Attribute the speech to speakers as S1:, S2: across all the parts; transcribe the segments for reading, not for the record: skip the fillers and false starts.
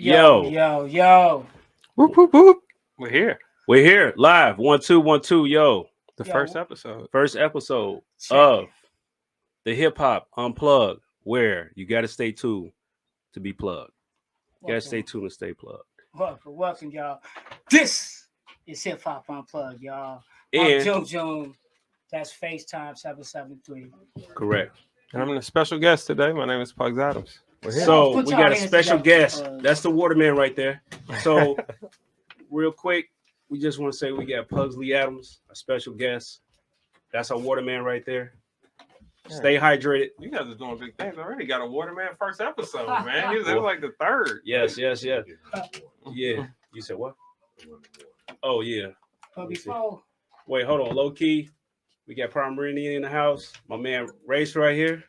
S1: Yo.
S2: Whoop, whoop, whoop. We're here.
S3: We're here live. 1 2 1 2. Yo.
S2: The first episode.
S3: First episode
S1: Check
S3: of
S1: it.
S3: the Hip Hop Unplugged, where you got to stay tuned to be plugged. You got to stay tuned and stay plugged.
S1: Welcome, y'all. This is Hip Hop Unplugged, y'all. I'm
S3: And
S1: Jun June. That's Facetime773.
S3: correct.
S2: And I'm a special guest today. My name is Pugs Atomz. We're here.
S3: So
S1: Put
S3: we
S1: y'all
S3: got a
S1: hands
S3: special
S1: together,
S3: guest.
S1: Pugs.
S3: That's the waterman right there. So real quick, we just want to say we got Pugs Atomz, a special guest. That's our waterman right there. Stay hydrated.
S2: You guys are doing big things already. Got a Waterman first episode, man. This is like the third.
S3: Yes. Yeah. You said what? Oh, yeah.
S1: But before,
S3: Wait, hold on. Low key. We got Prime Meridian in the house. My man Race right here.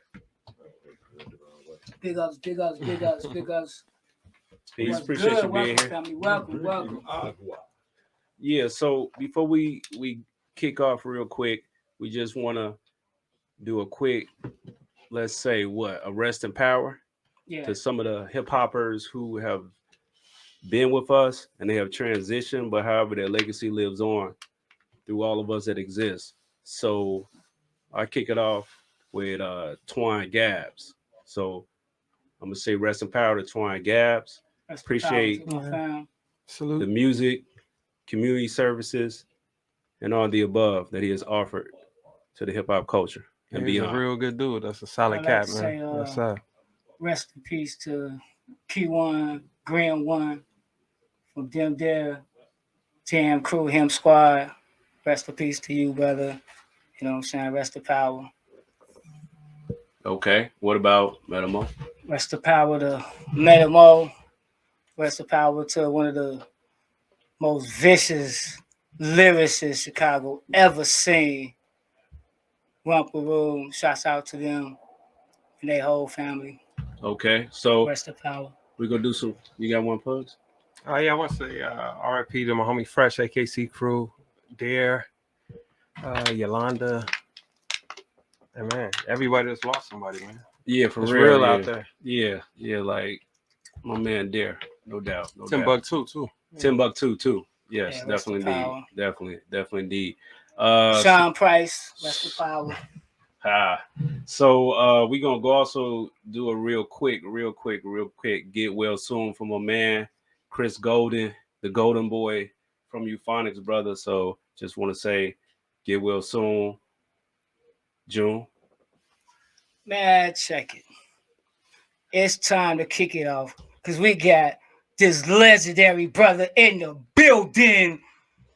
S1: big ups.
S3: Peace.
S1: What's
S3: Appreciate
S1: good?
S3: you being
S1: Welcome,
S3: here.
S1: family. Welcome.
S3: Yeah, so before we kick off real quick, we just want to do a quick, let's say, a rest in power
S1: Yeah.
S3: to some of the hip hoppers who have been with us and they have transitioned, but however their legacy lives on through all of us that exist. So I kick it off with Twine Gabbs. So I'm gonna say rest in power to Twine Gabbs.
S1: That's
S3: Appreciate
S1: the power to my fam.
S3: the
S2: Salute.
S3: music, community services, and all the above that he has offered to the hip hop culture and
S2: He's
S3: beyond.
S2: a real good dude. That's a solid
S1: I like
S2: cat,
S1: to
S2: man.
S1: say,
S2: Yes, sir.
S1: Rest in peace to Q1, Grand One, from them there, TM Crew, Him Squad. Rest in peace to you, brother. You know what I'm saying? Rest in power.
S3: Okay, what about Metamo?
S1: Rest in power to Metamo. Rest in power to one of the most vicious lyricists Chicago ever seen. Rumple Room. Shouts out to them and their whole family.
S3: Okay, so
S1: Rest in power.
S3: we're gonna do some. You got one, Pugs?
S2: Oh, yeah, I want to say RIP to my homie Fresh, AKC crew, Dare, Yolanda. And man, everybody that's lost somebody, man.
S3: Yeah, for
S2: It's
S3: real,
S2: real
S3: yeah.
S2: out there.
S3: Yeah, like my man Dare, no doubt.
S2: Timbuktu, too.
S3: Timbuktu too. Yes,
S1: Yeah, rest in power.
S3: definitely indeed.
S1: Sean Price. Rest in power.
S3: So we're gonna go also do a real quick, get well soon from my man Chris Golden, the Golden Boy from Euphonics brother. So just want to say get well soon. June.
S1: Man, check it. It's time to kick it off because we got this legendary brother in the building.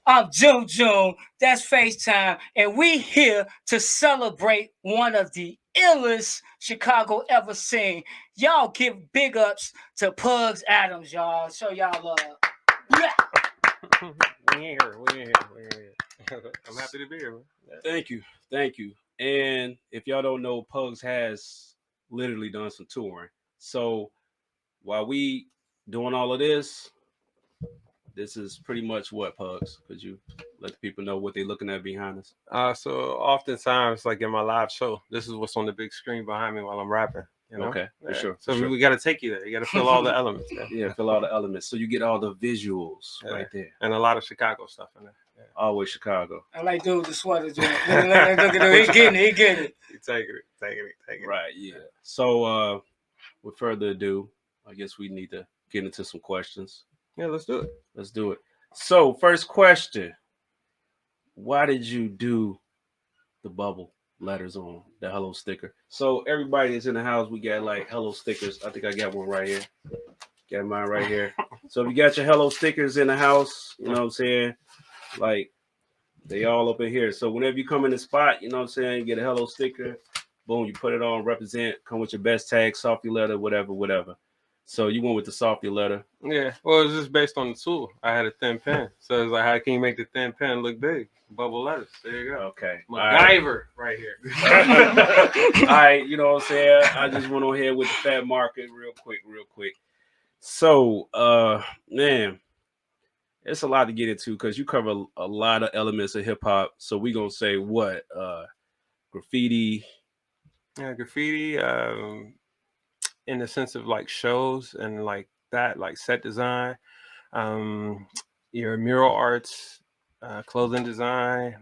S1: I'm Jun June. That's FaceTime. And we here to celebrate one of the illest Chicago ever seen. Y'all give big ups to Pugs Atomz, y'all. Show y'all love. Yeah.
S2: We ain't here. I'm happy to be here, man.
S3: Thank you. And if y'all don't know, Pugs has literally done some touring. So while we doing all of this is pretty much what, Pugs? Could you let the people know what they're looking at behind us?
S2: So oftentimes, like in my live show, this is what's on the big screen behind me while I'm rapping. You know?
S3: Okay, for sure.
S2: So we got to take you there. You got to feel all the elements. Man.
S3: Yeah, feel all the elements. So you get all the visuals
S2: Yeah.
S3: right there.
S2: And a lot of Chicago stuff in there. Yeah.
S3: Always Chicago.
S1: I like dude with the sweater. Look at him. He getting it.
S2: You taking it.
S3: Right, yeah. So with further ado, I guess we need to get into some questions.
S2: Yeah, let's do it.
S3: So first question. Why did you do the bubble letters on the hello sticker? So everybody that's in the house, we got like hello stickers. I think I got one right here. Got mine right here. So if you got your hello stickers in the house, you know what I'm saying? Like they all up in here. So whenever you come in the spot, you know what I'm saying, you get a hello sticker. Boom, you put it on, represent, come with your best tag, softy letter, whatever. So you went with the softy letter.
S2: Yeah, well, it's just based on the tool. I had a thin pen. So it's like, how can you make the thin pen look big? Bubble letters. There you go.
S3: Okay.
S2: MacGyver right here.
S3: All right, you know what I'm saying? I just went on here with the fat market real quick. So, man, it's a lot to get into because you cover a lot of elements of hip hop. So we gonna say what? Graffiti.
S2: Yeah, graffiti, in the sense of like shows and like that, like set design, your mural arts, clothing design,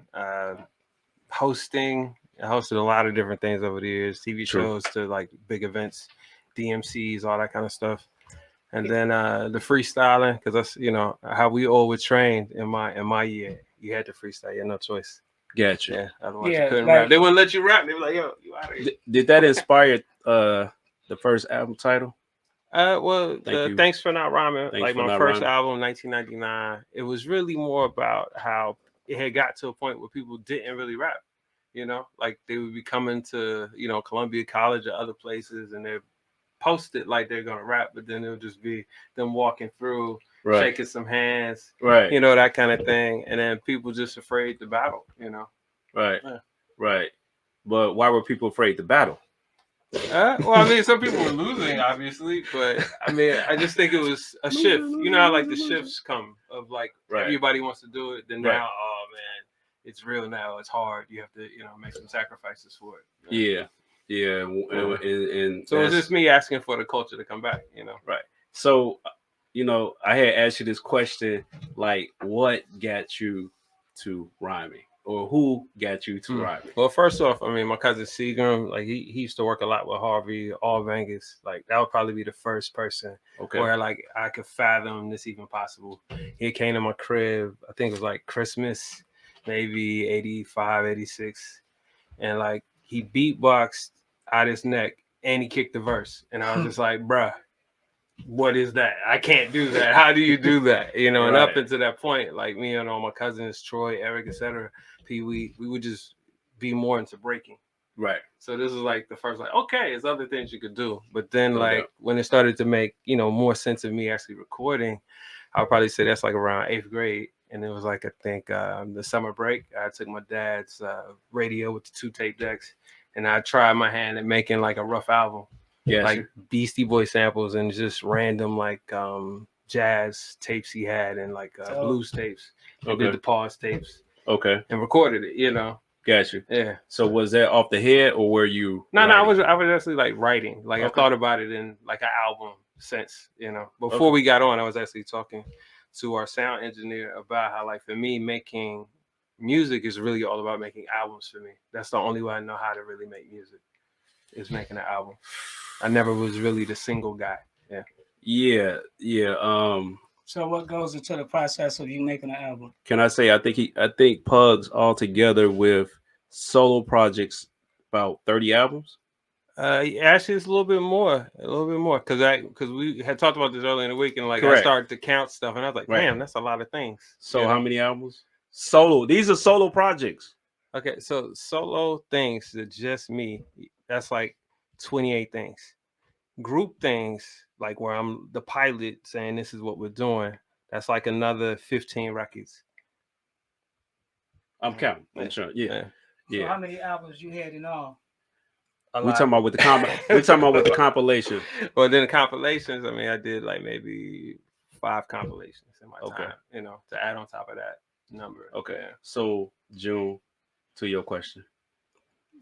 S2: hosting. I hosted a lot of different things over the years, TV
S3: True.
S2: shows to like big events, DMCs, all that kind of stuff. And then the freestyling, because that's how we all were trained in my year. You had to freestyle. You had no choice.
S3: Gotcha.
S2: Yeah, otherwise
S1: Yeah,
S2: you couldn't
S1: like-
S2: rap. They wouldn't let you rap. They were like, "Yo, you out of here."
S3: Did that inspire the first album title?
S2: Well,
S3: Thank you.
S2: Thanks for Not Rhyming.
S3: Thanks
S2: Like
S3: for
S2: my
S3: Not
S2: first
S3: Rhyming.
S2: album, 1999. It was really more about how it had got to a point where people didn't really rap. Like they would be coming to Columbia College or other places, and they're posted like they're gonna rap, but then it would just be them walking through,
S3: Right.
S2: shaking some hands,
S3: Right.
S2: that kind of thing, and then people just afraid to battle.
S3: Right.
S2: Yeah.
S3: Right. But why were people afraid to battle?
S2: Well, I mean, some people were losing, obviously, but I mean, I just think it was a shift. You know how like the shifts come of like
S3: Right.
S2: everybody wants to do it, then
S3: Right.
S2: now, oh man, it's real now. It's hard. You have to, make some sacrifices for it.
S3: Yeah. Yeah. And
S2: So it's
S3: that's-
S2: just me asking for the culture to come back.
S3: Right. So, I had asked you this question, like, what got you to rhyming, or who got you to rhyming?
S2: Well, first off, I mean, my cousin Seagram, like he used to work a lot with Harvey, all Vegas. Like that would probably be the first person
S3: Okay.
S2: where like I could fathom this even possible. He came to my crib, I think it was like Christmas, maybe 85, 86. And like he beatboxed out his neck and he kicked the verse. And I was just like, bruh, what is that? I can't do that. How do you do that? And
S3: Right.
S2: up until that point, like me and all my cousins, Troy, Eric, etc., Pee Wee, we would just be more into breaking.
S3: Right.
S2: So this is like the first, like, okay, there's other things you could do. But then
S3: No
S2: like
S3: doubt.
S2: when it started to make, more sense of me actually recording, I would probably say that's like around 8th grade. And it was like, I think the summer break, I took my dad's radio with the 2 tape decks and I tried my hand at making like a rough album.
S3: Yeah.
S2: Like Beastie Boy samples and just random like jazz tapes he had and like blues tapes. I
S3: Okay.
S2: did the pause tapes
S3: Okay.
S2: and recorded it,
S3: Got you.
S2: Yeah.
S3: So was that off the head, or were you?
S2: No, I
S3: writing?
S2: was actually like writing. Like I
S3: Okay.
S2: thought about it in like an album sense, Before we got on, I was actually talking to our sound engineer about how like for me making music is really all about making albums for me. That's the only way I know how to really make music is making an album. I never was really the single guy. Yeah.
S3: Yeah. Yeah.
S1: So what goes into the process of you making an album?
S3: Can I say I think Pugs all together with solo projects about 30 albums.
S2: Actually, it's a little bit more, because we had talked about this earlier in the week, and like
S3: Correct.
S2: I started to count stuff, and I was like,
S3: Right.
S2: damn, that's a lot of things.
S3: So how many albums? Solo. These are solo projects.
S2: Okay, so solo things that just me, that's like 28 things. Group things, like where I'm the pilot saying this is what we're doing, that's like another 15 records.
S3: I'm counting. I'm sure. Yeah.
S1: So how many albums you had in all?
S3: We're talking about with the compilation.
S2: Well, then the compilations, I mean, I did like maybe 5 compilations in my time, to add on top of that number.
S3: Okay.
S2: Yeah.
S3: So June, to your question.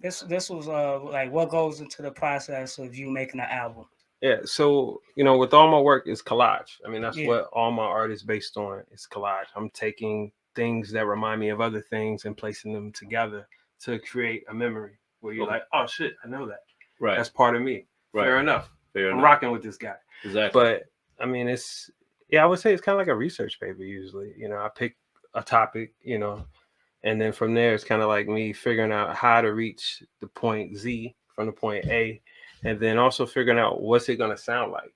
S1: This was like what goes into the process of you making an album?
S2: Yeah, so with all my work is collage. I mean, that's
S1: Yeah.
S2: what all my art is based on. It's collage. I'm taking things that remind me of other things and placing them together to create a memory where you're like, oh shit, I know that.
S3: Right.
S2: That's part of me.
S3: Right.
S2: Fair enough.
S3: Fair
S2: I'm
S3: enough.
S2: rocking with this guy.
S3: Exactly.
S2: But I mean, I would say it's kind of like a research paper usually. I pick a topic, and then from there it's kind of like me figuring out how to reach the point Z from the point A, and then also figuring out what's it gonna sound like,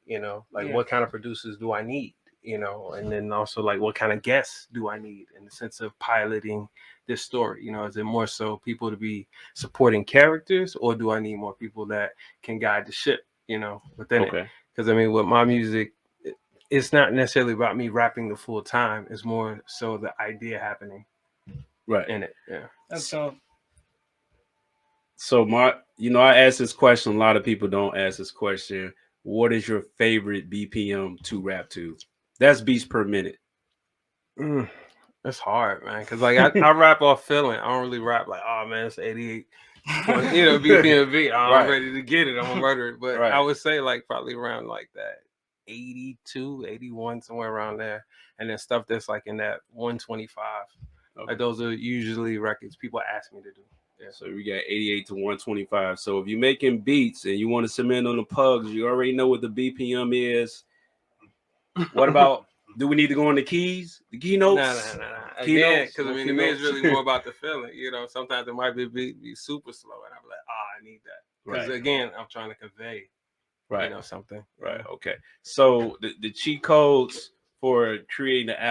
S2: what kind of producers do I need, and then also like what kind of guests do I need in the sense of piloting this story. Is it more so people to be supporting characters, or do I need more people that can guide the ship, within it? Because I mean, with my music, it's not necessarily about me rapping the full time. It's more so the idea happening
S3: right
S2: in it. Yeah.
S1: So
S3: I asked this question. A lot of people don't ask this question. What is your favorite BPM to rap to? That's beats per minute.
S2: That's hard, man. Because like I rap off feeling. I don't really rap like, oh man, it's 88. BPM beat. I'm ready to get it. I'm gonna murder it. But I would say like probably around like that 82, 81, somewhere around there. And then stuff that's like in that 125.
S3: Okay.
S2: Like those are usually records people ask me to do. Yeah.
S3: So we got 88 to 125. So if you're making beats and you want to submit on the Pugs, you already know what the BPM is. What about, do we need to go on the keys? The keynotes?
S2: No.
S3: Keynotes?
S2: Again, because I mean, to me, it's really more about the feeling. You know, sometimes it might be super slow, and I'm like, I need that. Because again, I'm trying to convey, you know, something.
S3: Right. Okay. So the cheat codes for creating the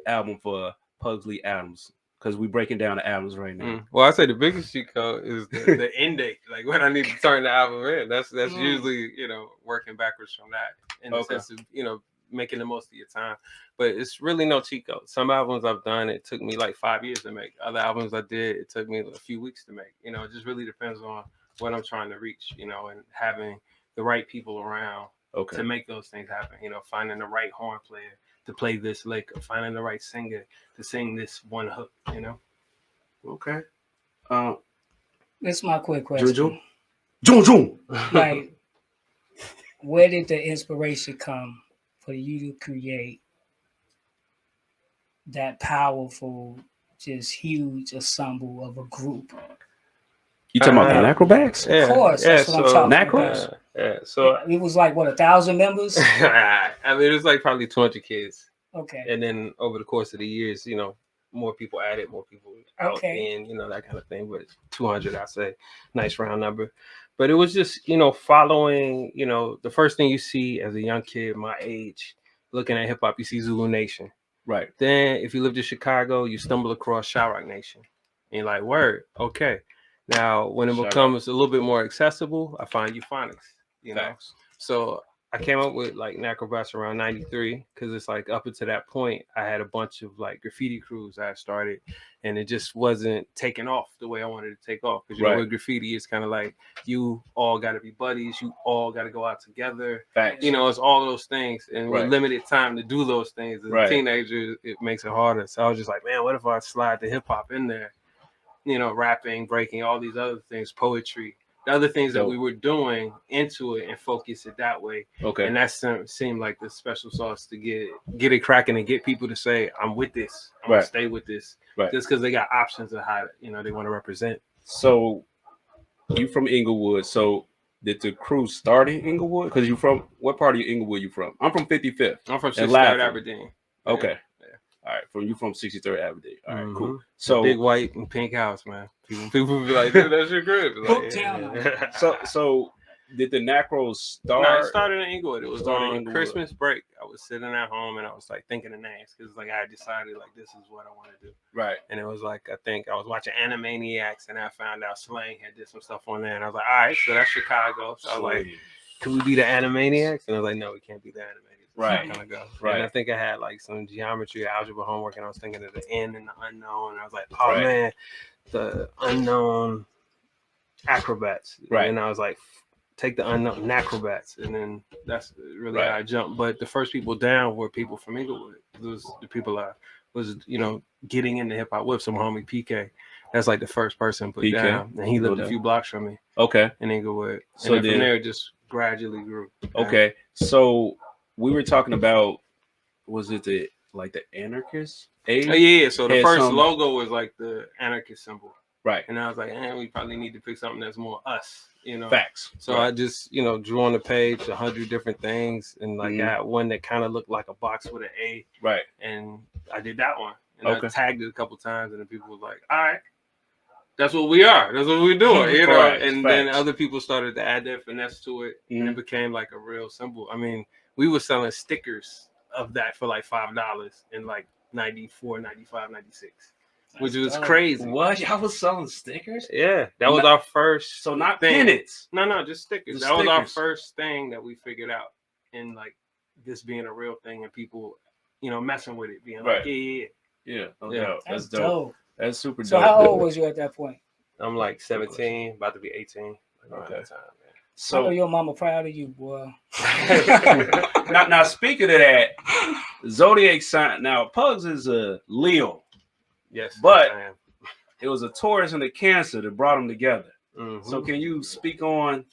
S3: album for Pugs Atomz, because we're breaking down the albums right now.
S2: Well, I say the biggest cheat code is the end date, like when I need to turn the album in. That's usually, you know, working backwards from that in the sense of, you know, making the most of your time. But it's really no cheat code. Some albums I've done, it took me like 5 years to make. Other albums I did, it took me a few weeks to make. You know, it just really depends on what I'm trying to reach, you know, and having the right people around to make those things happen. You know, finding the right horn player to play this lick, or finding the right singer to sing this one hook, you know.
S3: Okay.
S1: That's my quick question.
S3: Jun June.
S1: Like, where did the inspiration come for you to create that powerful, just huge ensemble of a group?
S3: You talking about the Acrobats?
S1: Of course, that's what I'm talking
S3: about.
S2: Yeah, so
S1: it was like, what, 1,000 members?
S2: I mean, it was like probably 200 kids.
S1: Okay.
S2: And then over the course of the years, you know, more people added, more people out, and you know, that kind of thing. But 200, I say, nice round number. But it was just, you know, following, you know, the first thing you see as a young kid my age, looking at hip hop, you see Zulu Nation.
S3: Right.
S2: Then if you lived in Chicago, you stumble across Shot Rock Nation. And you're like, word, okay. Now, when it becomes a little bit more accessible, I find euphonics, you know. So I came up with like Acrobats around 93 because it's like up until that point, I had a bunch of like graffiti crews I started, and it just wasn't taking off the way I wanted it to take off. Because you know, with graffiti, it's kind of like you all got to be buddies, you all got to go out together. You know, it's all those things, and with limited time to do those things as a teenager, it makes it harder. So I was just like, man, what if I slide the hip hop in there? You know, rapping, breaking, all these other things, poetry, the other things that we were doing into it, and focus it that way. Okay. And that seemed like the special sauce to get it cracking and get people to say, I'm with this. I'm gonna stay with this. Just because they got options of how, you know, they want to represent.
S3: So you from Inglewood. So did the crew start in Inglewood? Because you from, what part of Inglewood you from? I'm from 55th.
S2: I'm from 63rd Aberdeen.
S3: Okay. All right, you from 63rd Avenue. All right, cool. So
S2: big white and pink house, man. People be like, dude, that's your crib. Like,
S3: so did the Nacros start?
S2: No, it started in Inglewood. It was on Christmas break. I was sitting at home and I was like thinking of names because like I had decided like this is what I want to do. Right. And it was like I think I was watching Animaniacs and I found out Slang had did some stuff on there and I was like, all right, so that's Chicago. So I was like, could we be the Animaniacs? And I was like, no, we can't be the Animaniacs. Right. Kind of go. Right. And I think I had like some geometry, algebra homework, and I was thinking of the end and the unknown. And I was like, oh man, the unknown acrobats. Right. And I was like, take the unknown acrobats. And then that's really how I jumped. But the first people down were people from Inglewood. Those the people I was, you know, getting into hip hop with. Some homie PK. That's like the first person put down. And he lived a few blocks from me. Okay. In Inglewood. So and then from there it just gradually grew. Okay. So we were talking about, was it the anarchist? Yeah. So the first logo was like the anarchist symbol. Right. And I was like, we probably need to pick something that's more us, you know. Facts. So I just, you know, drew on the page 100 different things and like got one that kind of looked like a box with an A. Right. And I did that one. And I tagged it a couple times and then people were like, all right. That's what we are. That's what we're doing, you know. And then other people started to add their finesse to it, and it became like a real symbol. I mean, we were selling stickers of that for like $5 in like 94, 95, 96, which was crazy.
S3: What? Y'all was selling stickers?
S2: Yeah, that was our first.
S3: So not pennants.
S2: No, just stickers. That was our first thing that we figured out, in like this being a real thing and people, you know, messing with it, being like, yeah.
S1: That's dope.
S3: That's super dope.
S1: So how old was you at that point?
S2: I'm like 17, about to be 18. Around that time, man.
S1: So I know your mama proud of you, boy.
S3: now speaking of that, Zodiac sign. Now Pugs is a Leo.
S2: Yes,
S3: but it was a Taurus and a Cancer that brought them together. So can you speak on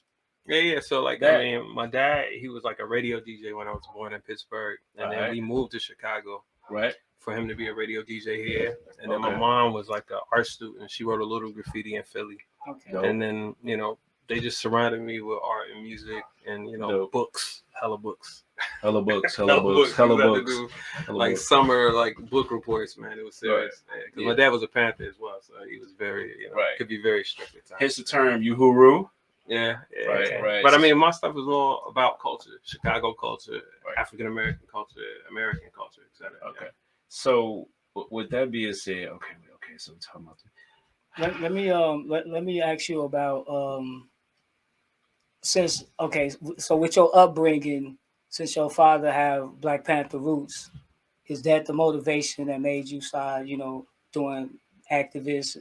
S2: Yeah. So like,
S3: That-
S2: I mean, my dad, he was like a radio DJ when I was born in Pittsburgh, and then
S3: Right.
S2: we moved to Chicago
S3: Right.
S2: for him to be a radio DJ here. And then my
S3: Okay.
S2: mom was like an art student. She wrote a little graffiti in Philly.
S1: Okay.
S3: Dope.
S2: And then, you know, they just surrounded me with art and music and, you know,
S3: Dope.
S2: books, hella books.
S3: Hella books.
S2: We used to do,
S3: Hella
S2: like
S3: books.
S2: summer like book reports, man. It was serious. Because
S3: Yeah.
S2: my dad was a Panther as well, so he was very, you know,
S3: Right.
S2: could be very strict at times.
S3: Hence the term "Uhuru."
S2: Yeah.
S3: Right, right.
S2: But I mean, my stuff is all about culture, Chicago culture,
S3: Right.
S2: African American culture, American culture, etc.
S3: Okay. So with that being said, okay. So talking about
S1: Let me ask you about since so with your upbringing, since your father have Black Panther roots, is that the motivation that made you start, you know, doing activists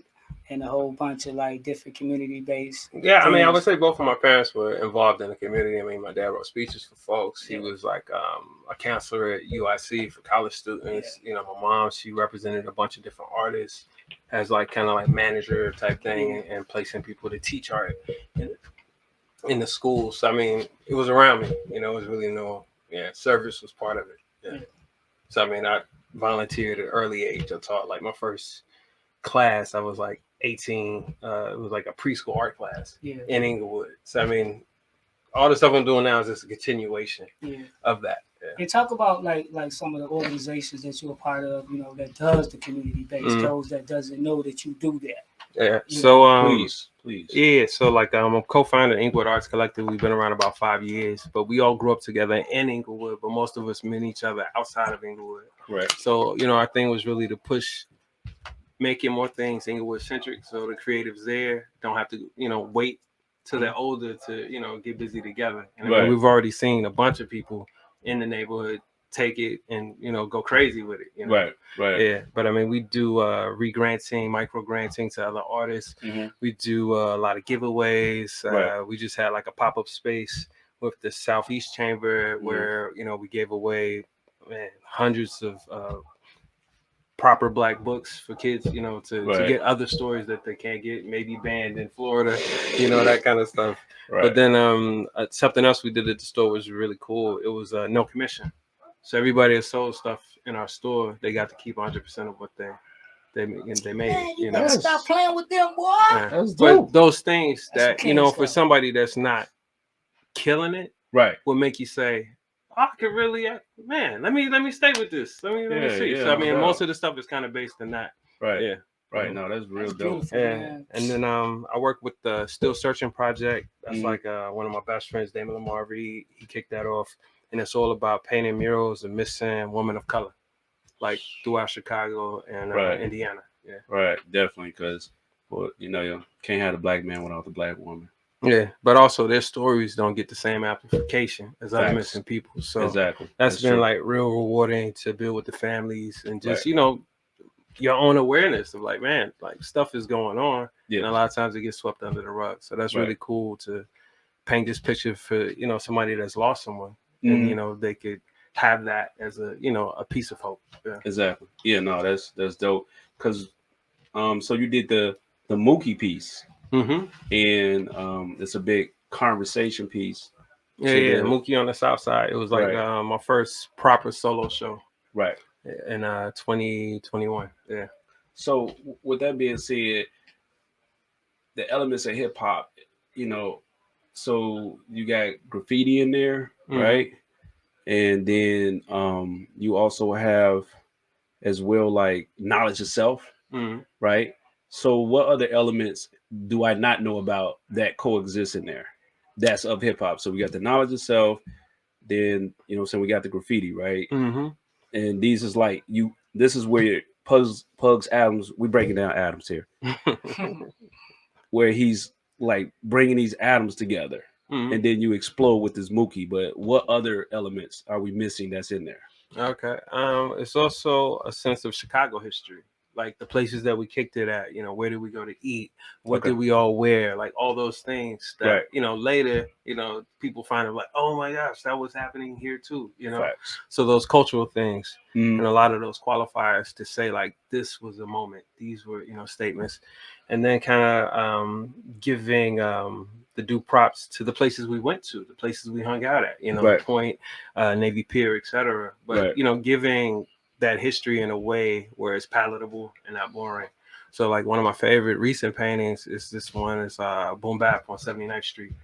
S1: and a whole bunch of like different community based?
S2: Yeah, I mean, I would
S1: things?
S2: say both of my parents were involved in the community. I mean, my dad wrote speeches for folks. He
S1: Yeah.
S2: was like a counselor at UIC for college students. You know, my mom, she represented a bunch of different artists as like kind of like manager type thing and placing people to teach art in the schools. So, I mean, it was around me. You know, it was really service was part of it. Yeah. So, I mean, I volunteered at an early age. I taught like my first class, I was like 18. It was like a preschool art class in Inglewood. So I mean, all the stuff I'm doing now is just a continuation of that. Yeah.
S1: And talk about like some of the organizations that you're a part of, you know, that does the community based, those that doesn't know that you do that.
S2: Yeah. So
S3: please.
S2: Yeah. So like I'm a co-founder of Inglewood Arts Collective. We've been around about 5 years, but we all grew up together in Inglewood, but most of us met each other outside of Inglewood.
S3: Right.
S2: So, you know, our thing was really to push making more things Inglewood centric, so the creatives there don't have to, you know, wait till they're older to, you know, get busy together. And I mean, we've already seen a bunch of people in the neighborhood take it and, you know, go crazy with it. You know?
S3: Right.
S2: Yeah, but I mean, we do re-granting, micro-granting to other artists. We do a lot of giveaways. We just had like a pop-up space with the Southeast Chamber where, you know, we gave away hundreds of proper Black books for kids, you know, to get other stories that they can't get, maybe banned in Florida, you know, that kind of stuff. But then something else we did at the store was really cool. It was no commission. So everybody that sold stuff in our store, they got to keep 100% of what they made. You know,
S1: Stop playing with them, boy.
S3: That's dope.
S2: But those things that,
S1: That's
S2: you know,
S1: okay
S2: for
S1: stuff.
S2: somebody that's not killing it, will make you say, I could really, man, let me stay with this. Let me see. So I mean, most of the stuff is kind of based on that.
S3: Right.
S2: Yeah.
S3: Right. No, that's real dope.
S1: Yeah.
S2: And then I work with the Still Searching Project. That's like one of my best friends, Damon Lamar Reed. He kicked that off, and it's all about painting murals of missing women of color, like throughout Chicago and Indiana. Yeah.
S3: Right. Definitely, because you know, you can't have a Black man without the Black woman.
S2: Yeah, but also their stories don't get the same amplification as other missing people. So that's been true. Like real rewarding to build with the families and just you know, your own awareness of like, man, like stuff is going on, and a lot of times it gets swept under the rug. So that's really cool to paint this picture for, you know, somebody that's lost someone, and you know, they could have that as a, you know, a piece of hope.
S3: Exactly. Yeah, no, that's dope. Because so you did the Mookie piece. And it's a big conversation piece.
S2: Yeah, Mookie on the South Side. It was like my first proper solo show.
S3: Right.
S2: In 2021. Yeah.
S3: So with that being said, the elements of hip hop, you know, so you got graffiti in there, right? And then you also have as well like knowledge itself, right? So what other elements do I not know about that coexist in there? That's of hip hop. So we got the knowledge itself, then, you know, so we got the graffiti, right? And these is like this is where Pugs Atomz, we breaking down Atomz here, where he's like bringing these atoms together, and then you explode with this Mookie. But what other elements are we missing that's in there?
S2: Okay. It's also a sense of Chicago history, like the places that we kicked it at. You know, where did we go to eat? What did we all wear? Like all those things that you know later, you know, people find it like, oh my gosh, that was happening here too. You know, so those cultural things and a lot of those qualifiers to say like this was a moment. These were, you know, statements, and then kind of giving the to do props to the places we went to, the places we hung out at, you know,
S3: Right.
S2: Point, Navy Pier, etc. But
S3: Right.
S2: you know, giving that history in a way where it's palatable and not boring. So like one of my favorite recent paintings is this one. It's Boom Bap on 79th Street,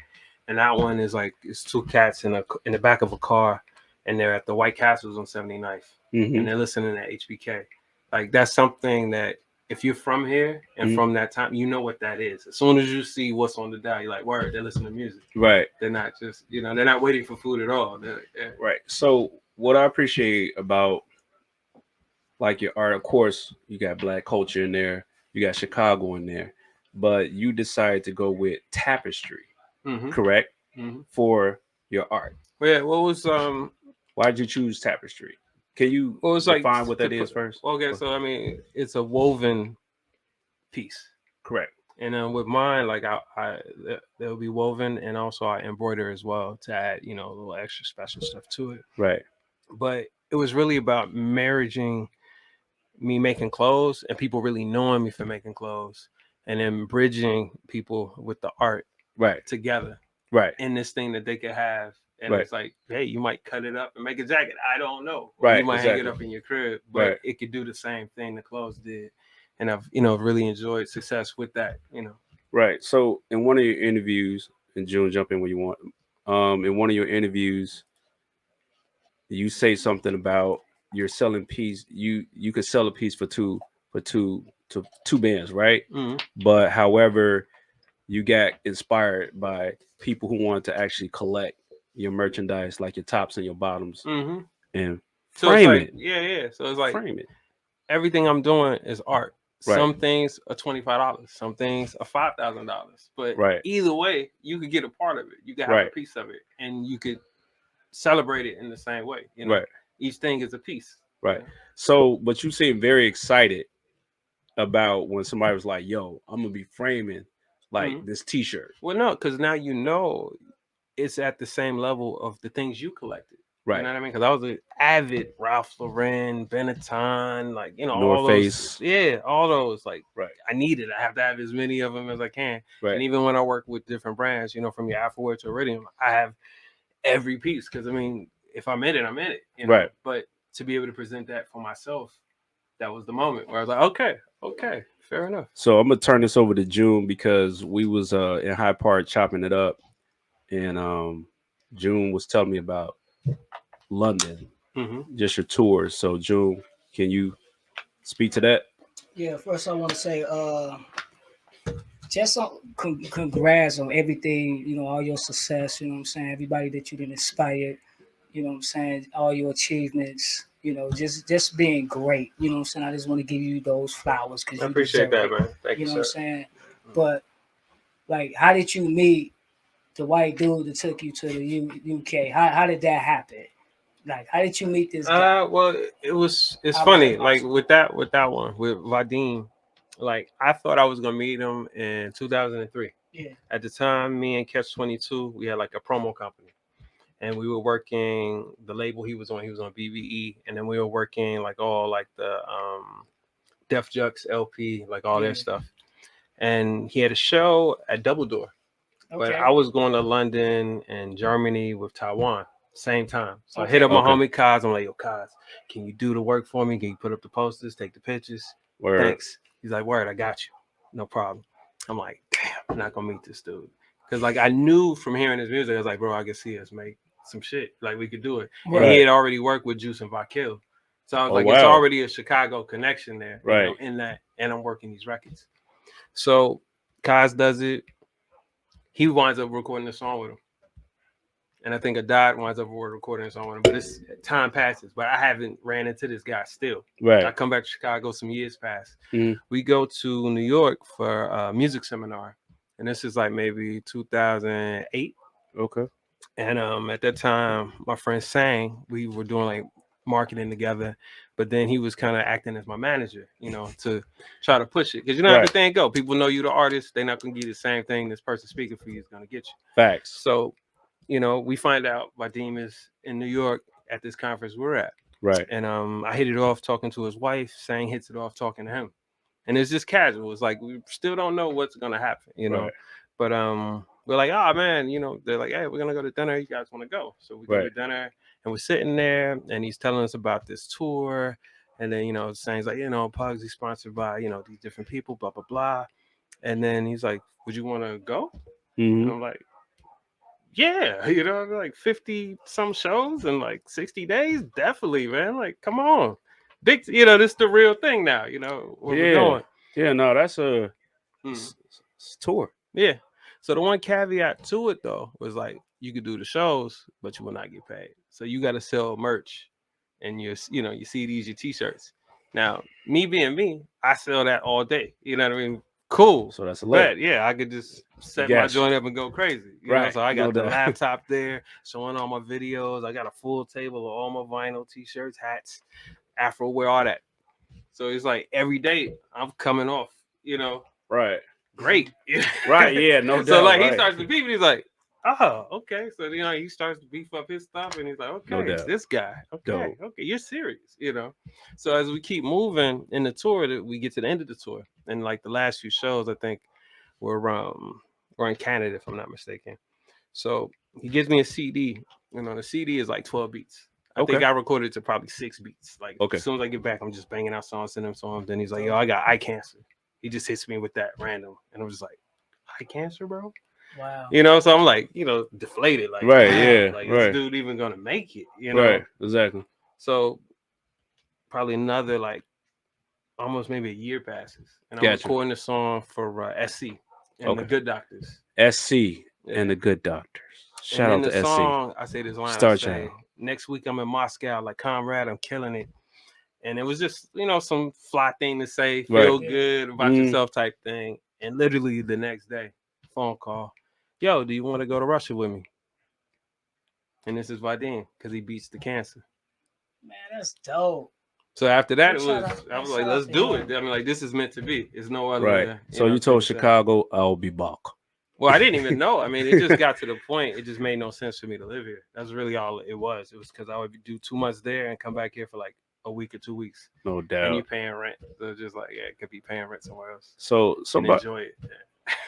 S2: and that one is like it's two cats in the back of a car, and they're at the White Castles on 79th,
S3: Mhm.
S2: and they're listening to HBK. Like that's something that if you're from here and
S3: Mhm.
S2: from that time, you know what that is. As soon as you see what's on the dial, you're like, word, they're listening to music.
S3: Right.
S2: They're not just, you know, they're not waiting for food at all. Yeah.
S3: Right. So what I appreciate about like your art, of course, you got Black culture in there, you got Chicago in there, but you decided to go with tapestry,
S2: Mm-hmm.
S3: correct?
S2: Mm-hmm.
S3: For your art.
S2: Well, yeah, what was
S3: Why did you choose tapestry? Can you
S2: well, it's
S3: define
S2: like
S3: what that is first?
S2: Okay, so I mean, it's a woven piece.
S3: Correct.
S2: And then with mine, like they'll be woven, and also I embroider as well to add, you know, a little extra special stuff to it.
S3: Right.
S2: But it was really about marrying me making clothes and people really knowing me for making clothes, and then bridging people with the art
S3: Right.
S2: together
S3: Right.
S2: in this thing that they could have. And
S3: Right.
S2: it's like, hey, you might cut it up and make a jacket. I don't know.
S3: Right,
S2: You might hang it
S3: exactly.
S2: up in your crib, but
S3: Right.
S2: it could do the same thing the clothes did. And I've, you know, really enjoyed success with that, you know.
S3: Right. So in one of your interviews, and June, jump in when you want. In one of your interviews, you say something about you're selling piece. You could sell a piece for two bands, right?
S2: Mm-hmm.
S3: But however, you got inspired by people who wanted to actually collect your merchandise, like your tops and your bottoms,
S2: Mm-hmm.
S3: and
S2: So it's
S3: frame
S2: like,
S3: it.
S2: yeah. So it's like
S3: Frame it.
S2: everything I'm doing is art.
S3: Right.
S2: Some things are $25, some things are $5,000. But
S3: Right.
S2: either way, you could get a part of it. You could have
S3: Right.
S2: a piece of it, and you could celebrate it in the same way. You know,
S3: Right.
S2: each thing is a piece.
S3: Right.
S2: You know?
S3: So, but you seem very excited about when somebody was like, "Yo, I'm gonna be framing like this T-shirt."
S2: Well, no, because now you know it's at the same level of the things you collected.
S3: Right.
S2: You know what I mean? Because I was an avid Ralph Lauren, Benetton, like, you know,
S3: North
S2: all
S3: Face.
S2: those. Yeah, all those. Like,
S3: Right.
S2: I need it. I have to have as many of them as I can.
S3: Right.
S2: And even when I work with different brands, you know, from your Afrowear to Iridium, I have every piece. Because, I mean, if I'm in it, I'm in it. You know?
S3: Right.
S2: But to be able to present that for myself, that was the moment where I was like, okay, fair enough.
S3: So I'm gonna turn this over to June because we was in Hyde Park chopping it up, and June was telling me about London, just your tours. So June, can you speak to that?
S1: Yeah, first I want to say, just congrats on everything, you know, all your success, you know what I'm saying, everybody that you done inspired, you know what I'm saying, all your achievements, you know, just being great, you know what I'm saying. I just want to give you those flowers because
S2: I
S1: you
S2: appreciate
S1: deserve
S2: that,
S1: it,
S2: man. Thank
S1: you
S2: you,
S1: know
S2: sir.
S1: what I'm saying. But like, how did you meet the white dude that took you to the UK? How did that happen? Like, how did you meet this guy?
S2: Well, it's
S1: How was
S2: funny.
S1: that
S2: Like
S1: possible?
S2: with that one with Vadim, like I thought I was gonna meet him in 2003.
S1: Yeah.
S2: At the time, me and Catch 22, we had like a promo company, and we were working the label he was on. He was on BBE, and then we were working like all like the Def Jux LP, like all
S1: Yeah.
S2: their stuff. And he had a show at Double Door. But
S1: Okay.
S2: I was going to London and Germany with Taiwan same time. So I hit
S1: Okay.
S2: up my
S3: Okay.
S2: homie Kaz. I'm like, yo, Kaz, can you do the work for me? Can you put up the posters, take the pictures?
S3: Word.
S2: Thanks. He's like, word, I got you. No problem. I'm like, damn, I'm not gonna meet this dude. Cause like I knew from hearing his music, I was like, bro, I can see us make some shit. Like we could do it. And
S3: Right.
S2: he had already worked with Juice and Vakil. So I was
S3: Oh,
S2: like, it's
S3: wow.
S2: already a Chicago connection there, you
S3: Right.
S2: know, in that, and I'm working these records. So Kaz does it. He winds up recording a song with him. And I think Adad winds up recording a song with him. But it's time passes. But I haven't ran into this guy still.
S3: Right.
S2: I come back to Chicago, some years pass.
S3: Mhm.
S2: We go to New York for a music seminar. And this is like maybe 2008.
S3: Okay.
S2: And at that time, my friend Sang, we were doing like marketing together. But then he was kind of acting as my manager, you know, to try to push it. Because you know how
S3: Right.
S2: the thing go. People know you the artist. They're not going to give you the same thing this person speaking for you is going to get you.
S3: Facts.
S2: So, you know, we find out Vadim is in New York at this conference we're at.
S3: Right.
S2: And I hit it off talking to his wife. Sang hits it off talking to him. And it's just casual. It's like we still don't know what's going to happen, you know.
S3: Right.
S2: But we're like, oh man, they're like, hey, we're gonna go to dinner. You guys want to go? So we go to dinner, and we're sitting there, and he's telling us about this tour, and then saying he's like, Pugs is sponsored by these different people, blah blah blah, and then he's like, would you want to go? And I'm like, yeah, like 50 some shows in like 60 days, definitely, man. Like, come on, big, this is the real thing now. Where we're going.
S3: Yeah, no, that's a tour.
S2: Yeah. So the one caveat to it though was like you could do the shows, but you will not get paid. So you got to sell merch and your your CDs, your T-shirts. Now, me being me, I sell that all day. You know what I mean? Cool.
S3: So that's a
S2: bet. Yeah, I could just set my joint up and go crazy. You know? So I got the laptop there, showing all my videos. I got a full table of all my vinyl T-shirts, hats, Afro wear, all that. So it's like every day I'm coming off.
S3: Right.
S2: Great.
S3: Right. Yeah. No doubt.
S2: So like he starts to beef, and he's like, oh, okay. So he starts to beef up his stuff, and he's like, okay, this guy, okay, you're serious, So as we keep moving in the tour, we get to the end of the tour, and like the last few shows, I think we're in Canada, if I'm not mistaken. So he gives me a CD. The CD is like 12 beats. I think I recorded to probably 6 beats. Like as soon as I get back, I'm just banging out songs, sending him songs. Then he's like, yo, I got eye cancer. He just hits me with that random, and I'm just like, eye cancer, bro.
S1: Wow.
S2: So I'm like, deflated. Like,
S3: right,
S2: wow,
S3: yeah,
S2: like,
S3: right.
S2: Is this dude even gonna make it?
S3: Right, exactly.
S2: So probably another like almost maybe a year passes, and I'm recording a song for SC and the Good Doctors.
S3: SC and the Good Doctors. Shout out to SC.
S2: Song, I say this line.
S3: Star Child.
S2: Next week I'm in Moscow, like comrade, I'm killing it. And it was just, some fly thing to say, feel good about yourself type thing. And literally the next day, phone call, yo, do you want to go to Russia with me? And this is Vadim, because he beats the cancer.
S1: Man, that's dope.
S2: So after that, I was like, let's do it. I mean, like, this is meant to be. It's no other.
S3: Right. So you told Chicago, I'll be back.
S2: Well, I didn't even know. I mean, it just got to the point. It just made no sense for me to live here. That's really all it was. It was because I would do too much there and come back here for like a week or 2 weeks.
S3: No doubt.
S2: And you're paying rent. So just like, it could be paying rent somewhere else.
S3: So
S2: enjoy it. Yeah.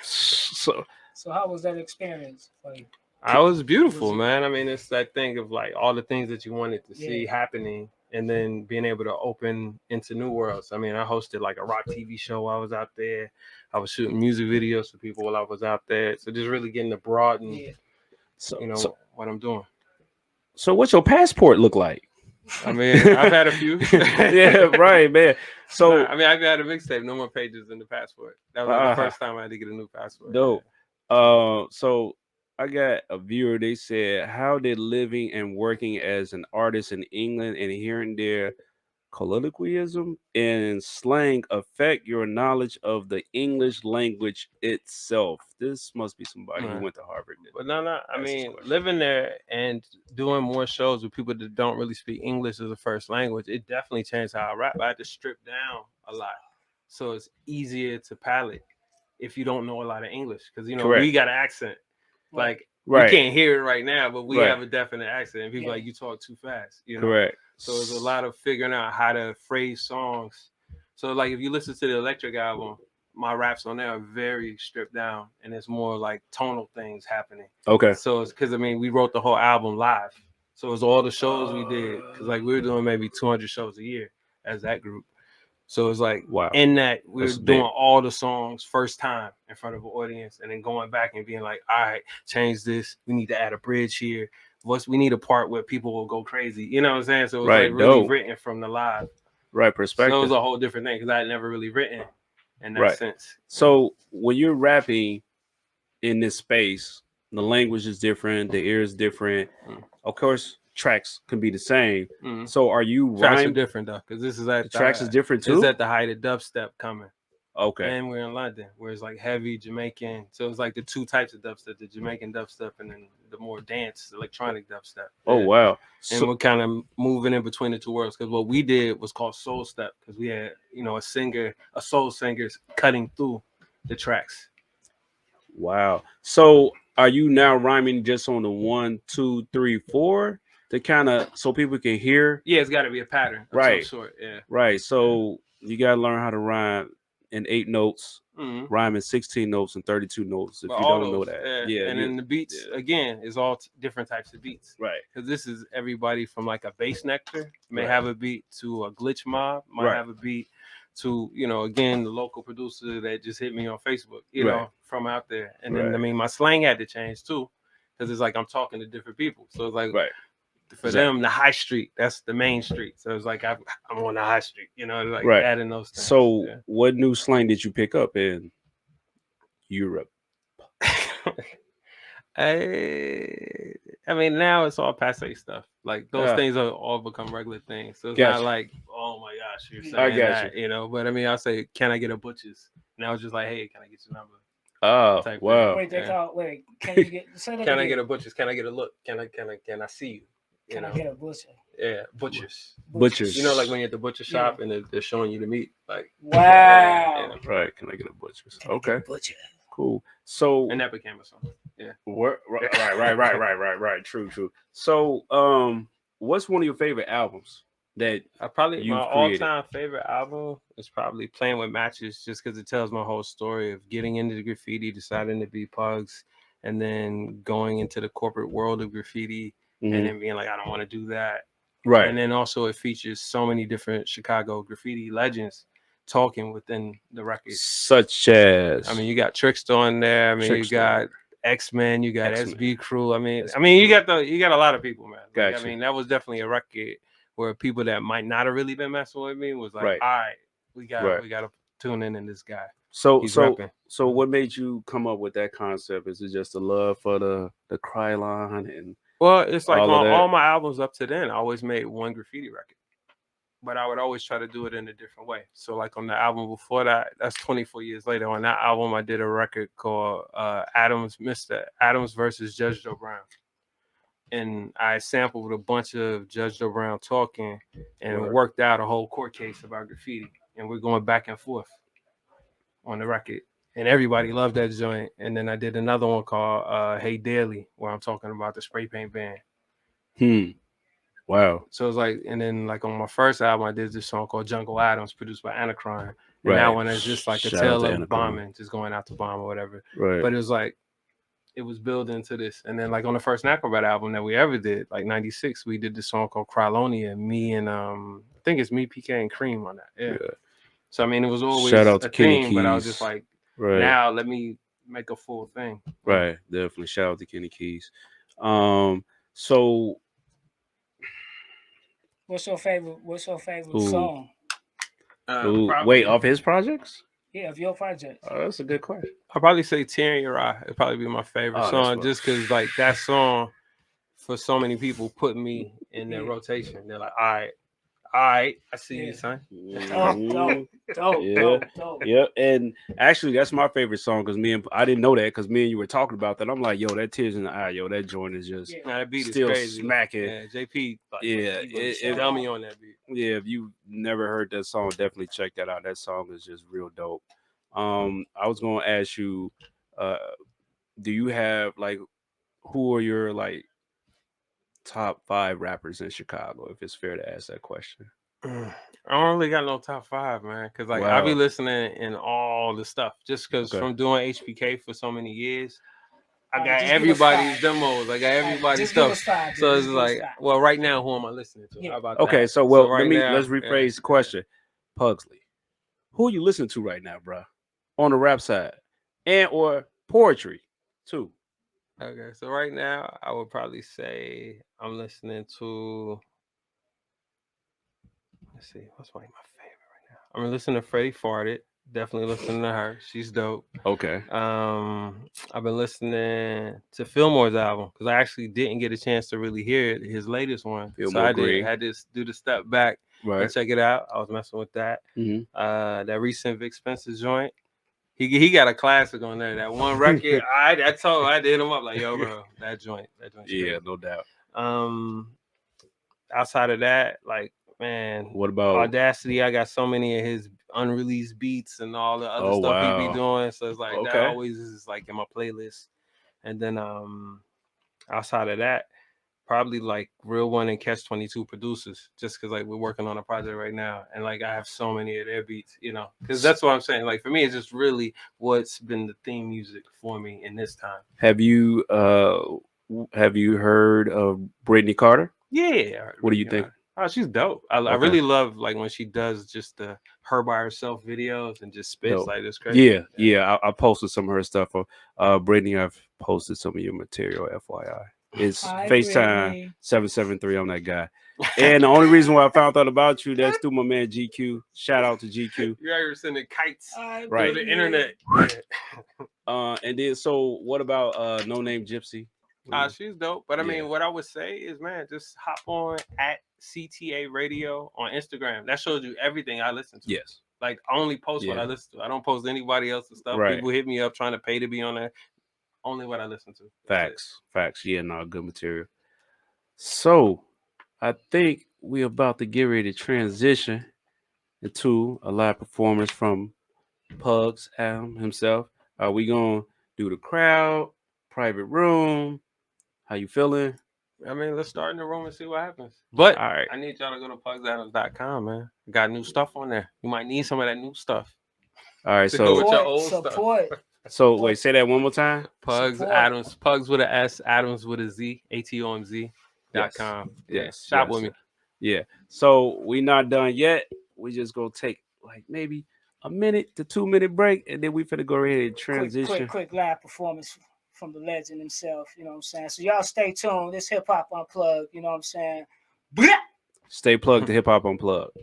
S1: So how was that experience for you?
S2: I was beautiful, man. I mean, it's that thing of like all the things that you wanted to see happening and then being able to open into new worlds. I mean, I hosted like a rock TV show while I was out there. I was shooting music videos for people while I was out there. So just really getting to broaden, what I'm doing.
S3: So what's your passport look like?
S2: I mean, I've had a few.
S3: Yeah, right, man. So
S2: I mean, I've had a mixtape, no more pages in the passport. That was the first time I had to get a new passport.
S3: Dope. So I got a viewer. They said, how did living and working as an artist in England and hearing their colloquialism and slang affect your knowledge of the English language itself? This must be somebody who went to Harvard.
S2: But no. I mean, living there and doing more shows with people that don't really speak English as a first language, it definitely changed how I rap. I had to strip down a lot, so it's easier to palate if you don't know a lot of English, because we got an accent. Like we can't hear it right now, but we have a definite accent. And people like, you talk too fast.
S3: Correct.
S2: So it's a lot of figuring out how to phrase songs. So like if you listen to the Electric album, my raps on there are very stripped down, and it's more like tonal things happening.
S3: Okay.
S2: So it's because we wrote the whole album live. So it's all the shows we did, because like we were doing maybe 200 shows a year as that group. So it's like, in that we were doing all the songs first time in front of an audience, and then going back and being like, all right, change this. We need to add a bridge here. We need a part where people will go crazy. You know what I'm saying? So it was like really written from the live.
S3: Right, perspective.
S2: So it was a whole different thing, because I had never really written in that sense.
S3: So when you're rapping in this space, the language is different, the ear is different. Of course, tracks can be the same. So are you
S2: tracks are different though, because this is at
S3: the tracks is different too.
S2: It's at the height of dubstep coming.
S3: Okay.
S2: And we're in London, where it's like heavy Jamaican. So it's like the two types of dubstep: the Jamaican dubstep and then the more dance electronic dubstep.
S3: Oh wow!
S2: And we're kind of moving in between the two worlds, because what we did was called soul step, because we had a soul singer cutting through the tracks.
S3: Wow. So are you now rhyming just on the 1, 2, 3, 4 to kind of so people can hear?
S2: Yeah, it's got to be a pattern of some sort. Yeah.
S3: Right. So you got to learn how to rhyme in 8 notes rhyming 16 notes and 32 notes. If
S2: But
S3: you
S2: all
S3: don't know
S2: those,
S3: that,
S2: and then the beats again is all different types of beats,
S3: right.
S2: because this is everybody from like a bass nectar may
S3: Right.
S2: have a beat to a glitch mob might
S3: Right.
S2: have a beat to, you know, again, the local producer that just hit me on Facebook, you
S3: Right.
S2: know, from out there. And then
S3: Right.
S2: I mean my slang had to change too, because it's like I'm talking to different people, so it's like
S3: Right.
S2: for them the high street, that's the main street, so it's like I'm on the high street, you know, like
S3: Right.
S2: adding those things.
S3: So, what new slang did you pick up in Europe?
S2: I mean, now it's all passe stuff. Like those things are all become regular things. So it's not like, oh my gosh, you're saying that, you know. But I mean, I'll say, can I get a butchers? And I was just like, hey, can I get your number?
S3: Oh, wow.
S1: Wait, they call. Wait, can you get?
S2: Can I get a butchers? Can I get a look? Can I see you?
S1: Can I get a butcher?
S2: Yeah, butchers.
S3: Butchers.
S2: You know, like when you're at the butcher shop and they're showing you the meat. Like,
S1: wow.
S3: Right. Can I get a butchers?
S1: Can I get a butcher?
S3: Cool. So
S2: and that became a song. Yeah.
S3: Right. True. So, what's one of your favorite albums that
S2: probably
S3: you've
S2: my
S3: created?
S2: all-time favorite album is probably Playing with Matches, just because it tells my whole story of getting into the graffiti, deciding to be Pugs, and then going into the corporate world of graffiti, and then being like, I don't want to do that.
S3: Right.
S2: And then also it features so many different Chicago graffiti legends talking within the record.
S3: Such as,
S2: I mean, you got Trickster on there. I mean, you got X-Men, you got SB Crew. I mean, you got a lot of people, man. Like, I mean, that was definitely a record where people that might not have really been messing with me was like, all right, we got to tune in this guy.
S3: So what made you come up with that concept? Is it just a love for the cry line and?
S2: Well, it's like on all my albums up to then, I always made one graffiti record, but I would always try to do it in a different way. So like on the album before that, that's 24 years later. On that album, I did a record called Mr. Atomz versus Judge Joe Brown. And I sampled a bunch of Judge Joe Brown talking and worked out a whole court case about graffiti. And we're going back and forth on the record. And everybody loved that joint. And then I did another one called Hey Daily, where I'm talking about the spray paint ban.
S3: Wow.
S2: So it's like, and then like on my first album, I did this song called Jungle Atoms, produced by Anacron. And that one is just like a tale of bombing, just going out to bomb or whatever.
S3: Right.
S2: But it was like, it was building to this. And then like on the first Acrobat album that we ever did, like 96, we did this song called Crylonia. Me and I think it's me, PK, and Cream on that. Yeah. So I mean, it was always
S3: shout out to
S2: a
S3: Kenny
S2: thing,
S3: Keys.
S2: but I was just like, now let me make a full thing.
S3: Right. Definitely. Shout out to Kenny Keys. So
S1: what's your favorite song?
S3: Wait, off his projects?
S1: Yeah, of your projects.
S3: Oh, that's a good question.
S2: I'll probably say Tear in Your Eye. It'd probably be my favorite song, just because like that song for so many people put me in their rotation. They're like, all right, I see you, son.
S1: Dope.
S3: Yeah. And actually, that's my favorite song because I didn't know that because me and you were talking about that. I'm like, yo, that Tears in the Eye, yo, that joint is just
S2: that beat
S3: still
S2: is crazy.
S3: smacking.
S2: Yeah, JP. Like,
S3: it
S2: tell me on that beat.
S3: Yeah, if you never heard that song, definitely check that out. That song is just real dope. I was gonna ask you, do you have like, who are your like top 5 rappers in Chicago? If it's fair to ask that question.
S2: I don't really got no top 5, man, because like I be listening in all the stuff just because from doing HPK for so many years, I got everybody's demos, I got everybody's stuff. So it's like, well, right now, who am I listening to? How about that?
S3: So let's rephrase the question. Pugsley, who are you listening to right now, bro? On the rap side and or poetry too.
S2: Okay, so right now I would probably say I'm listening to. Let's see, what's my favorite right now? I'm listening to Freddie Farted. Definitely listening to her. She's dope.
S3: Okay.
S2: I've been listening to Fillmore's album because I actually didn't get a chance to really hear his latest one. So I had to do the step back and check it out. I was messing with that. That recent Vic Spencer joint. He got a classic on there. That one record. I did him up like, yo, bro, that joint.
S3: Yeah, no doubt.
S2: Outside of that, like, man,
S3: what about
S2: Audacity? I got so many of his unreleased beats and all the other stuff he be doing. So it's like that always is like in my playlist. And then outside of that, probably like Real One and Catch 22 producers, just because like we're working on a project right now, and like I have so many of their beats, you know, because that's what I'm saying. Like for me, it's just really what's been the theme music for me in this time.
S3: Have you heard of Brittany Carter?
S2: Yeah.
S3: What do you think?
S2: Oh, she's dope. I really love like when she does just the her by herself videos and just spits like this crazy.
S3: Yeah. I posted some of her stuff. Brittany, I've posted some of your material. FYI, it's Facetime773 on that guy. And the only reason why I found out about you, that's through my man GQ. Shout out to GQ.
S2: You ever sending kites
S3: right
S2: through the internet?
S3: And then so what about No Name Gypsy?
S2: She's dope. But I mean, what I would say is, man, just hop on at CTA Radio on Instagram. That shows you everything I listen to.
S3: Yes.
S2: Like I only post what I listen to. I don't post anybody else's stuff.
S3: Right.
S2: People hit me up trying to pay to be on there. Only what I listen to.
S3: Facts. Yeah, no, good material. So I think we're about to get ready to transition into a live performance from Pugs Atomz himself. Are we gonna do the crowd, private room? How you feeling?
S2: I mean, let's start in the room and see what happens. But
S3: all right,
S2: I need y'all to go to PugsAtomz.com, man. Got new stuff on there. You might need some of that new stuff.
S3: All right, so
S2: with your old
S1: support.
S2: stuff.
S3: So wait, say that one more time.
S2: Pugs Atomz, Pugs with an S, Atomz with a Z, ATOMZ.com.
S3: Yes.
S2: Shop with me.
S3: Yeah. So we not done yet. We just gonna take like maybe a minute to 2 minute break, and then we finna go ahead and transition.
S1: Quick live performance from the legend himself. You know what I'm saying? So y'all stay tuned. This Hip Hop Unplugged. You know what I'm saying? Blah!
S3: Stay plugged to Hip Hop Unplugged.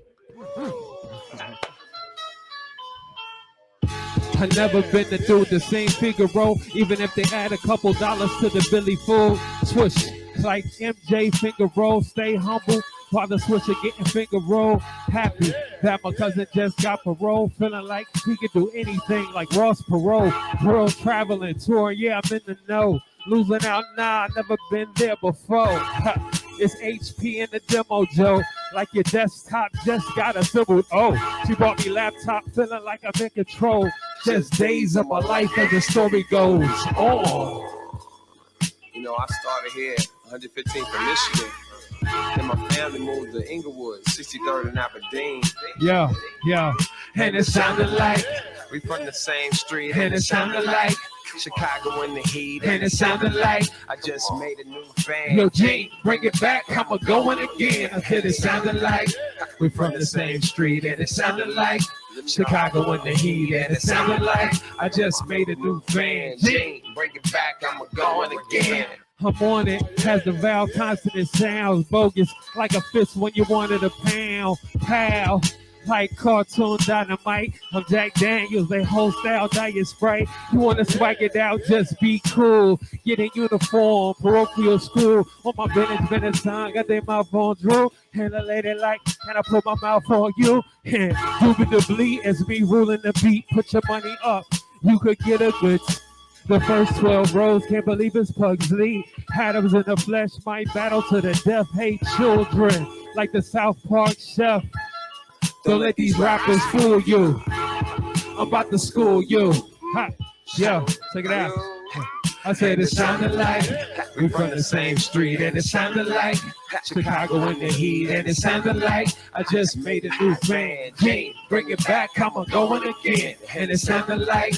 S4: I never been to do the same Figaro, even if they add a couple dollars to the Billy Food. Swish like MJ finger roll, stay humble while the swisher getting finger roll. Happy that my cousin just got parole, feeling like he could do anything like Ross Perot. World traveling tour, yeah, I'm in the know. Losing out, nah, I never been there before. It's HP in the demo, Joe. Like your desktop just got assembled. Oh, she bought me laptop, feeling like I'm in control. Just days of my life as the story goes. Oh.
S5: You know, I started here, 115th in Michigan. Then my family moved to Inglewood, 63rd and Aberdeen.
S4: Yeah. And it sounded like
S5: we from the same street.
S4: And it sounded like
S5: Chicago in the heat.
S4: And it sounded like
S5: I just made a new fan.
S4: Yo, G, bring it back, I'ma going again. I said it sounded like we from the same street. And it sounded like Chicago in the heat. And it sounded like I just made a new fan.
S5: G, bring it back, I'ma going again.
S4: I'm on it, has the vowel consonant sounds bogus, like a fist when you wanted a pound, pal. Like cartoon dynamite, I'm Jack Daniels, they whole style diet spray. You wanna swag it out, just be cool. Get in uniform, parochial school. On my Bennett song, got their mouth on Drew. And the lady like, can I put my mouth on you? And indubitably, as me ruling the beat, put your money up. You could get a good. The first 12 rows, can't believe it's Pugs lead. Atomz in the flesh, might battle to the death, hate children. Like the South Park chef. Don't let these rappers fool you. I'm about to school you. Ha. Yo, check it out. I said it sounded like we from the same street. And it sounded like Chicago in the heat. And it sounded like I just made a new fan. Jane, bring it back, I'm a going again. And it sounded like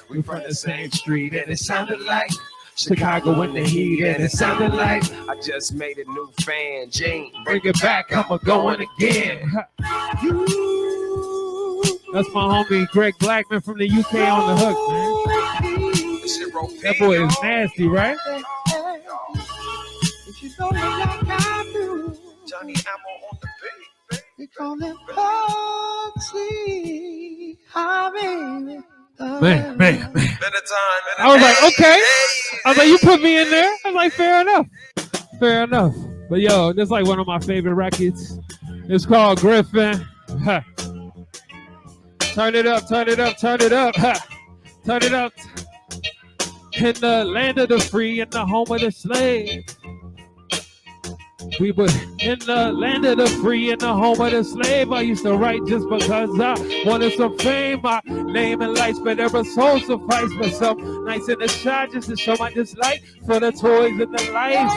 S4: we from the same street. And it sounded like Chicago in the heat. And it sounded like
S5: I just made a new fan. Jane,
S4: bring it back, I'm a going again. That's my homie Greg Blackman from the UK on the hook, man. That boy is nasty, right?
S5: Johnny Ammo on the beat.
S6: We call him Pugsley.
S4: Man.
S5: Better time.
S4: I was like, okay. I was like, you put me in there. I was like, fair enough. But yo, this is like one of my favorite records. It's called Griffin. Ha. Turn it up. Ha. Turn it up. In the land of the free and the home of the slave. We were in the land of the free and the home of the slave. I used to write just because I wanted some fame. My name and lights, but ever so suffice. But some nights in the shot just to show my dislike for the toys and the life.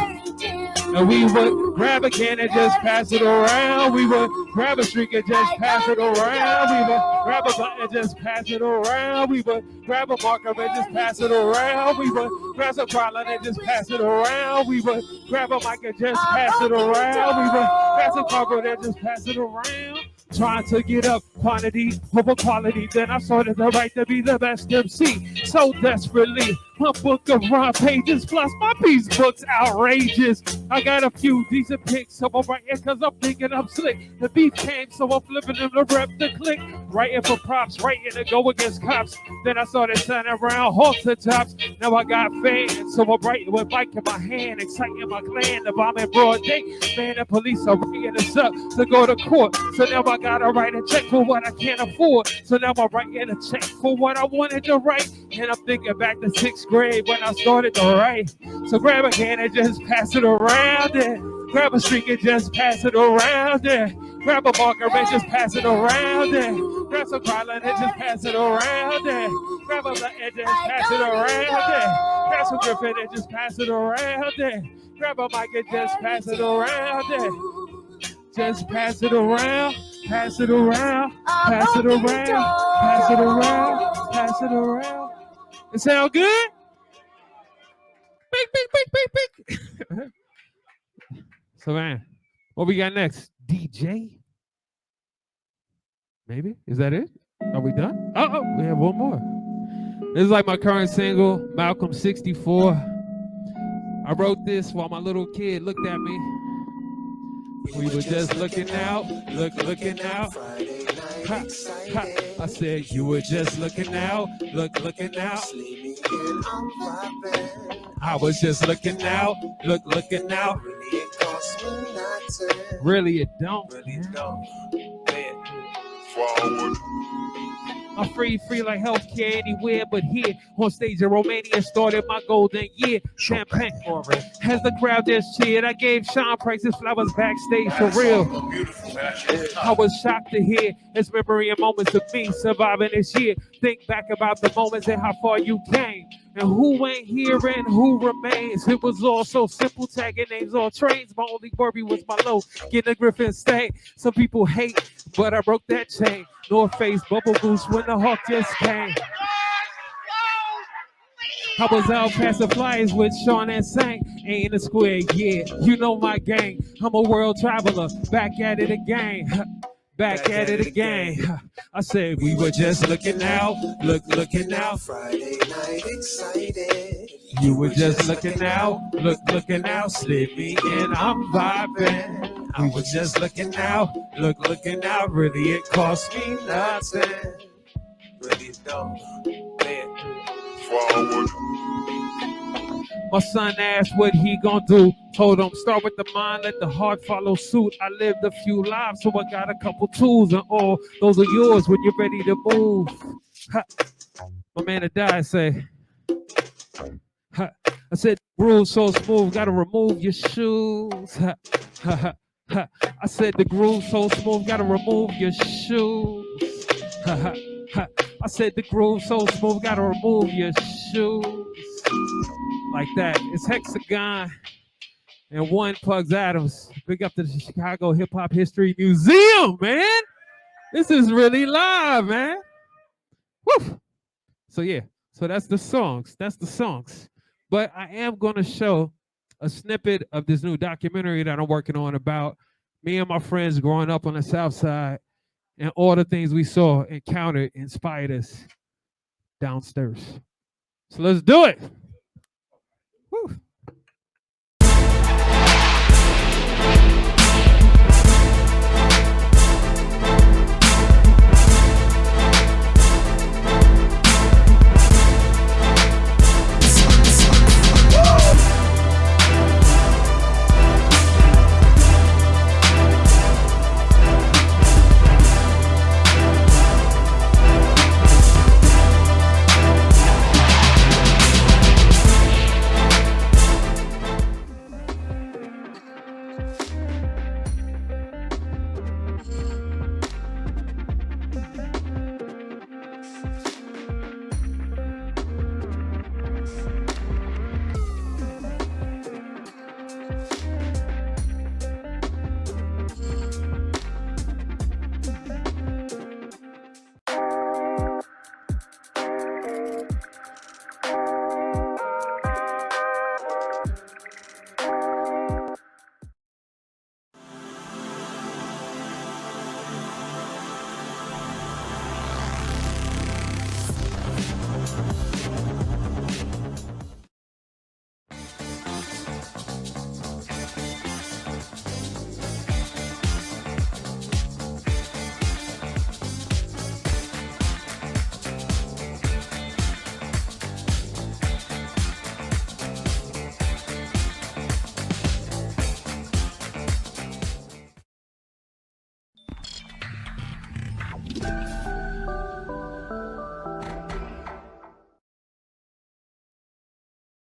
S4: And we would grab a can and just pass it around. We would grab a streak and just pass it around. We would grab a button and just pass it around. We would grab a marker and just pass it around. We would grab some product and just pass it around. We would grab a mic and just pass it around. We would grab some cardboard and just pass it around. Trying to get up quantity over quality, then I started the right to be the best MC. So desperately, my book of rhyme pages plus my piece book's outrageous. I got a few decent picks, so I'm writing because I'm thinking I'm slick. The beat came, so I'm flipping them to rep the click. Writing for props, writing to go against cops. Then I started turning around hawks and tops. Now I got fans, so I'm writing with mic in my hand, exciting my clan. The bomb in broad day, man, the police are ringing us up to go to court. So now I gotta write a check for what I can't afford. So now I'm writing a check for what I wanted to write. And I'm thinking back to 6th grade when I started to write. So grab a can and just pass it around there. Grab a streak and just pass it around there. Grab a marker and just pass it around there. Grab some collar and just pass it around there. Grab a blunt and just pass it around there. Grab some griffin and just pass it around there. Grab a mic and just pass it around there. Just pass it around, pass it around, pass it around, pass it around, pass it around. It sound good? Big, big, big, big, big. So, man, what we got next? DJ? Maybe? Is that it? Are we done? Oh, we have one more. This is like my current single, Malcolm 64. I wrote this while my little kid looked at me. We were just looking out, looking out. Ha, ha. I said you were just looking out, looking out. I was just looking out, looking out. Really it don't. Forward. I'm free like healthcare anywhere but here. On stage in Romania started my golden year. Champagne as the crowd just cheered. I gave Sean Price's flowers backstage for real. I was shocked to hear his memory and moments of me surviving this year. Think back about the moments and how far you came. And who ain't here and who remains. It was all so simple, tagging names on trains. My only worry was my low, getting a Griffin stain. Some people hate, but I broke that chain. North Face bubble goose when the hawk just came. I was out passing flyers with Sean and Saint. Ain't in the square, yeah, you know my gang. I'm a world traveler, back at it again. Back at it again. I said we were just looking out, looking out. Friday night excited. You were just looking out, looking out. Slip me in, I'm vibing. I was just looking out, looking out. Really, it cost me nothing. Really don't. Forward. My son asked what he gonna do. Told him, start with the mind, let the heart follow suit. I lived a few lives, so I got a couple tools, and all those are yours when you're ready to move. Ha. My man that died say, ha. I said, groove so smooth, gotta remove your shoes. Ha. Ha. Ha. Ha. I said, the groove so smooth, gotta remove your shoes. Ha. Ha. Ha. I said, the groove so smooth, gotta remove your shoes. Like that. It's Hexagon and one Pugs Atomz. Big up to the Chicago Hip Hop History Museum, man. This is really live, man. Woo! So yeah, so that's the songs. That's the songs. But I am going to show a snippet of this new documentary that I'm working on about me and my friends growing up on the South Side and all the things we saw, encountered, inspired us downstairs. So let's do it.